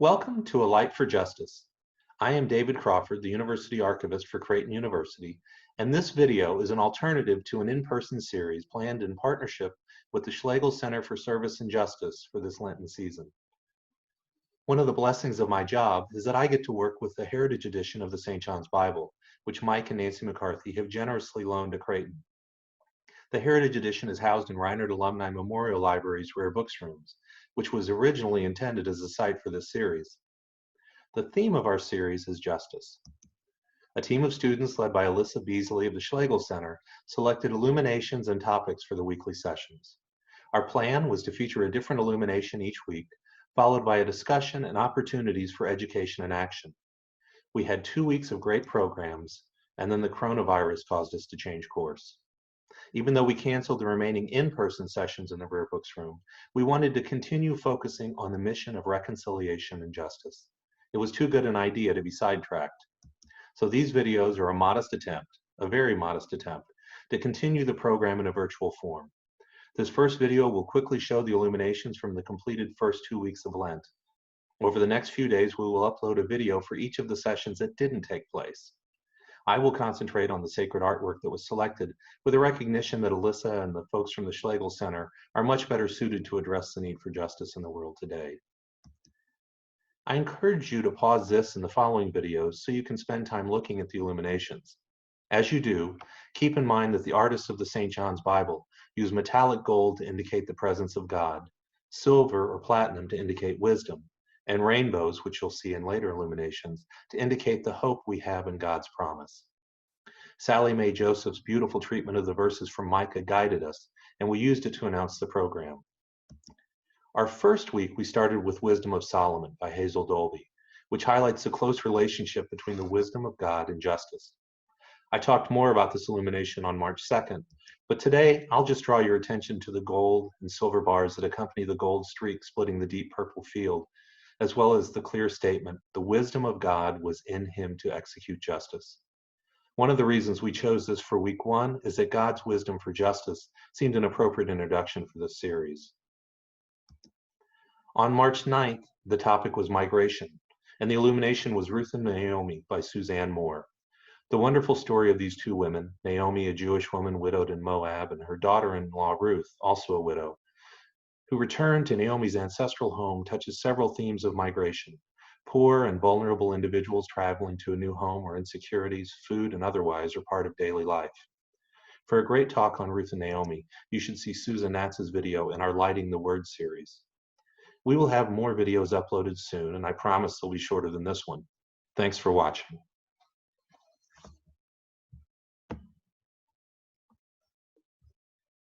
Welcome to A Light for Justice. I am David Crawford, the University Archivist for Creighton University, and this video is an alternative to an in-person series planned in partnership with the Schlegel Center for Service and Justice for this Lenten season. One of the blessings of my job is that I get to work with the Heritage Edition of the St. John's Bible, which Mike and Nancy McCarthy have generously loaned to Creighton. The Heritage Edition is housed in Reinhardt Alumni Memorial Library's Rare Books Rooms, which was originally intended as a site for this series. The theme of our series is justice. A team of students led by Alyssa Beasley of the Schlegel Center selected illuminations and topics for the weekly sessions. Our plan was to feature a different illumination each week, followed by a discussion and opportunities for education and action. We had 2 weeks of great programs, and then the coronavirus caused us to change course. Even though we canceled the remaining in-person sessions in the Rare Books Room, we wanted to continue focusing on the mission of reconciliation and justice. It was too good an idea to be sidetracked. So these videos are a modest attempt, a very modest attempt, to continue the program in a virtual form. This first video will quickly show the illuminations from the completed first 2 weeks of Lent. Over the next few days, we will upload a video for each of the sessions that didn't take place. I will concentrate on the sacred artwork that was selected, with a recognition that Alyssa and the folks from the Schlegel Center are much better suited to address the need for justice in the world today. I encourage you to pause this and the following videos so you can spend time looking at the illuminations. As you do, keep in mind that the artists of the St. John's Bible use metallic gold to indicate the presence of God, silver or platinum to indicate wisdom, and rainbows, which you'll see in later illuminations, to indicate the hope we have in God's promise. Sally Mae Joseph's beautiful treatment of the verses from Micah guided us, and we used it to announce the program. Our first week, we started with Wisdom of Solomon by Hazel Dolby, which highlights the close relationship between the wisdom of God and justice. I talked more about this illumination on March 2nd, but today I'll just draw your attention to the gold and silver bars that accompany the gold streak splitting the deep purple field, as well as the clear statement, the wisdom of God was in him to execute justice. One of the reasons we chose this for week 1 is that God's wisdom for justice seemed an appropriate introduction for this series. On March 9th, the topic was migration, and the illumination was Ruth and Naomi by Suzanne Moore. The wonderful story of these two women, Naomi, a Jewish woman widowed in Moab, and her daughter-in-law Ruth, also a widow, who returned to Naomi's ancestral home, touches several themes of migration. Poor and vulnerable individuals traveling to a new home where insecurities, food and otherwise, are part of daily life. For a great talk on Ruth and Naomi, you should see Susan Natz's video in our Lighting the Word series. We will have more videos uploaded soon, and I promise they'll be shorter than this one. Thanks for watching.